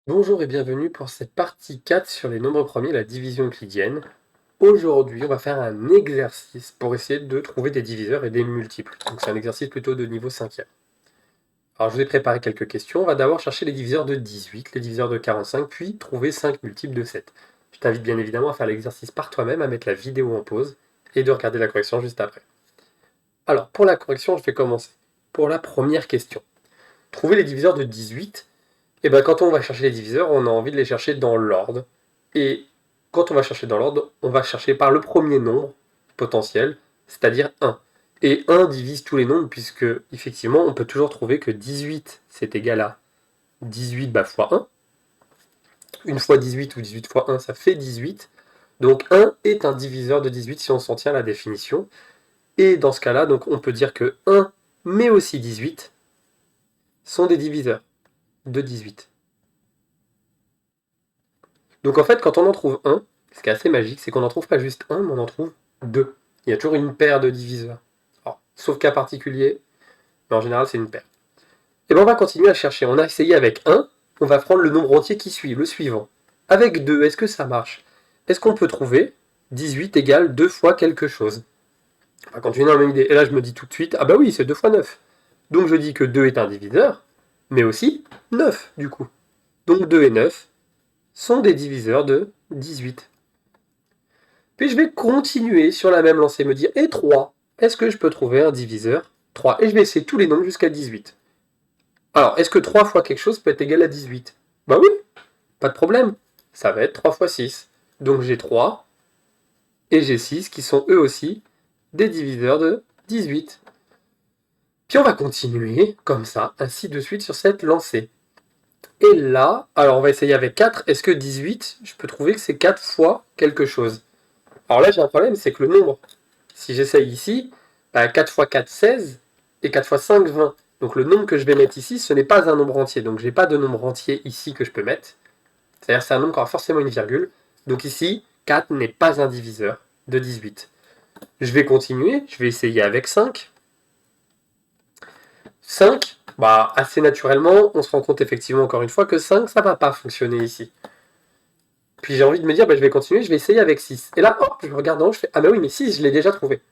Bonjour et bienvenue pour cette partie 4 sur les nombres premiers, la division euclidienne. Aujourd'hui, on va faire un exercice pour essayer de trouver des diviseurs et des multiples. Donc c'est un exercice plutôt de niveau 5e. Alors je vous ai préparé quelques questions. On va d'abord chercher les diviseurs de 18, les diviseurs de 45, puis trouver 5 multiples de 7. Je t'invite bien évidemment à faire l'exercice par toi-même, à mettre la vidéo en pause et de regarder la correction juste après. Alors pour la correction, je vais commencer. Pour la première question, trouver les diviseurs de 18. Et bien quand on va chercher les diviseurs, on a envie de les chercher dans l'ordre. Et quand on va chercher dans l'ordre, on va chercher par le premier nombre potentiel, c'est-à-dire 1. Et 1 divise tous les nombres, puisque effectivement, on peut toujours trouver que 18, c'est égal à 18 fois 1. Une fois 18 ou 18 fois 1, ça fait 18. Donc 1 est un diviseur de 18 si on s'en tient à la définition. Et dans ce cas-là, donc on peut dire que 1, mais aussi 18, sont des diviseurs de 18. Donc en fait, quand on en trouve un, ce qui est assez magique, c'est qu'on n'en trouve pas juste un, mais on en trouve deux. Il y a toujours une paire de diviseurs. Alors, sauf cas particulier, mais en général, c'est une paire. Et bien on va continuer à chercher. On a essayé avec un, on va prendre le nombre entier qui suit, le suivant. Avec 2, est-ce que ça marche? Est-ce qu'on peut trouver 18 égale 2 fois quelque chose? On va continuer dans la même idée. Et là, je me dis tout de suite, ah bah oui, c'est 2 fois 9. Donc je dis que 2 est un diviseur, mais aussi 9 du coup. Donc 2 et 9 sont des diviseurs de 18. Puis je vais continuer sur la même lancée, me dire, et 3, est-ce que je peux trouver un diviseur 3? Et je vais essayer tous les nombres jusqu'à 18. Alors, est-ce que 3 fois quelque chose peut être égal à 18? Bah oui, pas de problème. Ça va être 3 fois 6. Donc j'ai 3 et j'ai 6 qui sont eux aussi des diviseurs de 18. Puis on va continuer comme ça, ainsi de suite sur cette lancée. Et là, alors on va essayer avec 4. Est-ce que 18, je peux trouver que c'est 4 fois quelque chose? Alors là, j'ai un problème, c'est que le nombre, si j'essaye ici, bah 4 fois 4, 16, et 4 fois 5, 20. Donc le nombre que je vais mettre ici, ce n'est pas un nombre entier. Donc j'ai pas de nombre entier ici que je peux mettre. C'est-à-dire c'est un nombre qui aura forcément une virgule. Donc ici, 4 n'est pas un diviseur de 18. Je vais continuer, je vais essayer avec 5. 5, bah assez naturellement, on se rend compte effectivement encore une fois que 5, ça va pas fonctionner ici. Puis j'ai envie de me dire, bah, je vais continuer, je vais essayer avec 6. Et là, hop, je regarde en haut, je fais, ah mais oui, mais 6, je l'ai déjà trouvé.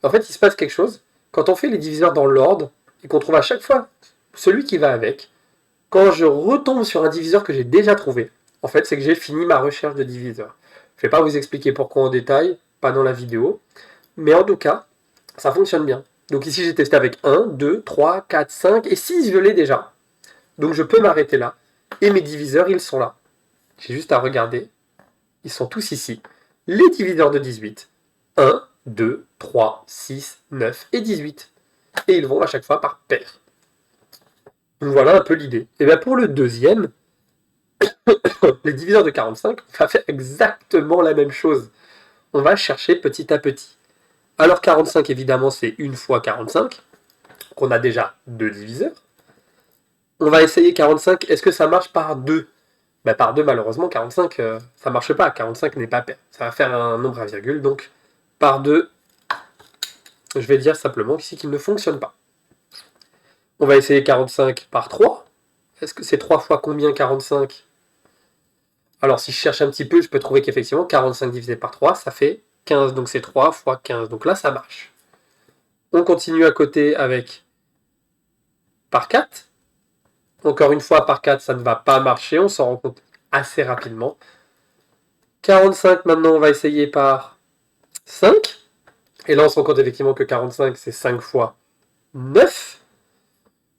En fait, il se passe quelque chose. Quand on fait les diviseurs dans l'ordre et qu'on trouve à chaque fois celui qui va avec, quand je retombe sur un diviseur que j'ai déjà trouvé, en fait, c'est que j'ai fini ma recherche de diviseur. Je ne vais pas vous expliquer pourquoi en détail, pas dans la vidéo, mais en tout cas, ça fonctionne bien. Donc ici, j'ai testé avec 1, 2, 3, 4, 5 et 6, je l'ai déjà. Donc je peux m'arrêter là. Et mes diviseurs, ils sont là. J'ai juste à regarder. Ils sont tous ici. Les diviseurs de 18. 1, 2, 3, 6, 9 et 18. Et ils vont à chaque fois par paire. Donc voilà un peu l'idée. Et bien pour le deuxième, les diviseurs de 45, on va faire exactement la même chose. On va chercher petit à petit. Alors 45, évidemment, c'est 1 fois 45. Donc on a déjà deux diviseurs. On va essayer 45. Est-ce que ça marche par 2? Ben, par 2, malheureusement, 45, ça ne marche pas. 45 n'est pas pair. Ça va faire un nombre à virgule. Donc par 2, je vais dire simplement ici qu'il ne fonctionne pas. On va essayer 45 par 3. Est-ce que c'est 3 fois combien 45? Alors si je cherche un petit peu, je peux trouver qu'effectivement 45 divisé par 3, ça fait 15. Donc c'est 3 fois 15. Donc là, ça marche. On continue à côté avec par 4. Encore une fois, par 4, ça ne va pas marcher. On s'en rend compte assez rapidement. 45, maintenant, on va essayer par 5. Et là, on se rend compte effectivement que 45, c'est 5 fois 9.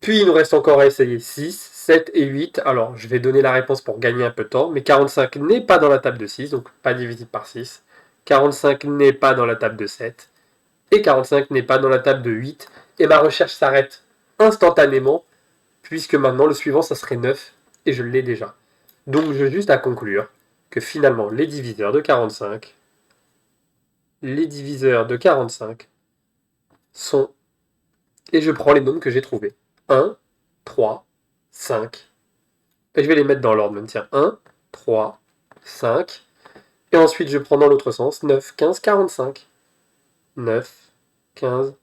Puis il nous reste encore à essayer 6, 7 et 8. Alors je vais donner la réponse pour gagner un peu de temps, mais 45 n'est pas dans la table de 6, donc pas divisible par 6. 45 n'est pas dans la table de 7. Et 45 n'est pas dans la table de 8. Et ma recherche s'arrête instantanément, puisque maintenant le suivant, ça serait 9, et je l'ai déjà. Donc j'ai juste à conclure que finalement les diviseurs de 45 sont, et je prends les nombres que j'ai trouvés. 1, 3, 5, et je vais les mettre dans l'ordre même. Tiens, 1, 3, 5. Et ensuite, je prends dans l'autre sens 9, 15, 45. 9, 15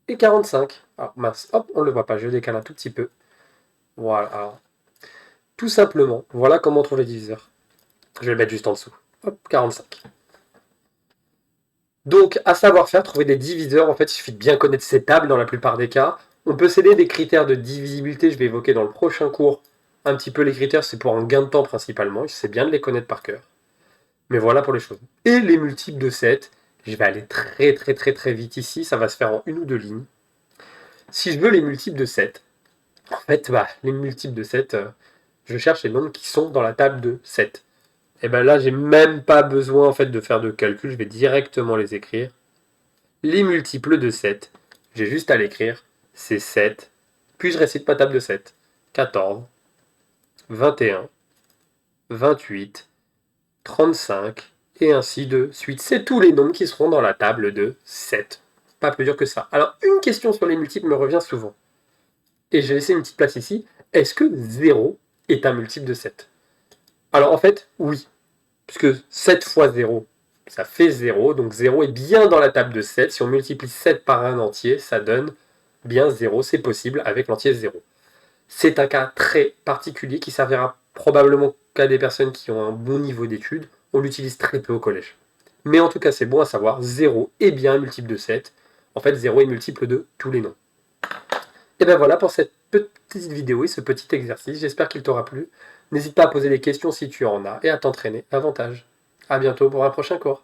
et 45. Alors mince, hop, on ne le voit pas, je décale un tout petit peu. Voilà. Alors, Tout simplement, voilà comment on trouve les diviseurs. Je vais le mettre juste en dessous. Hop, 45. Donc, à savoir faire, trouver des diviseurs, en fait, il suffit de bien connaître ces tables dans la plupart des cas. On peut s'aider des critères de divisibilité, je vais évoquer dans le prochain cours un petit peu les critères, c'est pour un gain de temps principalement, c'est bien de les connaître par cœur. Mais voilà pour les choses. Et les multiples de 7, je vais aller très vite ici, ça va se faire en une ou deux lignes. Si je veux les multiples de 7, en fait, les multiples de 7, je cherche les nombres qui sont dans la table de 7. Et bien là, j'ai même pas besoin en fait de faire de calcul, je vais directement les écrire. Les multiples de 7, j'ai juste à l'écrire, c'est 7, puis je récite ma table de 7. 14, 21, 28, 35, et ainsi de suite. C'est tous les nombres qui seront dans la table de 7. Pas plus dur que ça. Alors, une question sur les multiples me revient souvent. Et j'ai laissé une petite place ici. Est-ce que 0 est un multiple de 7? Alors, en fait, oui. Puisque 7 fois 0, ça fait 0. Donc 0 est bien dans la table de 7. Si on multiplie 7 par un entier, ça donne bien 0. C'est possible avec l'entier 0. C'est un cas très particulier qui servira probablement qu'à des personnes qui ont un bon niveau d'études. On l'utilise très peu au collège. Mais en tout cas, c'est bon à savoir, 0 est bien un multiple de 7. En fait, 0 est multiple de tous les nombres. Et bien voilà pour cette petite vidéo et ce petit exercice. J'espère qu'il t'aura plu. N'hésite pas à poser des questions si tu en as et à t'entraîner davantage. A bientôt pour un prochain cours.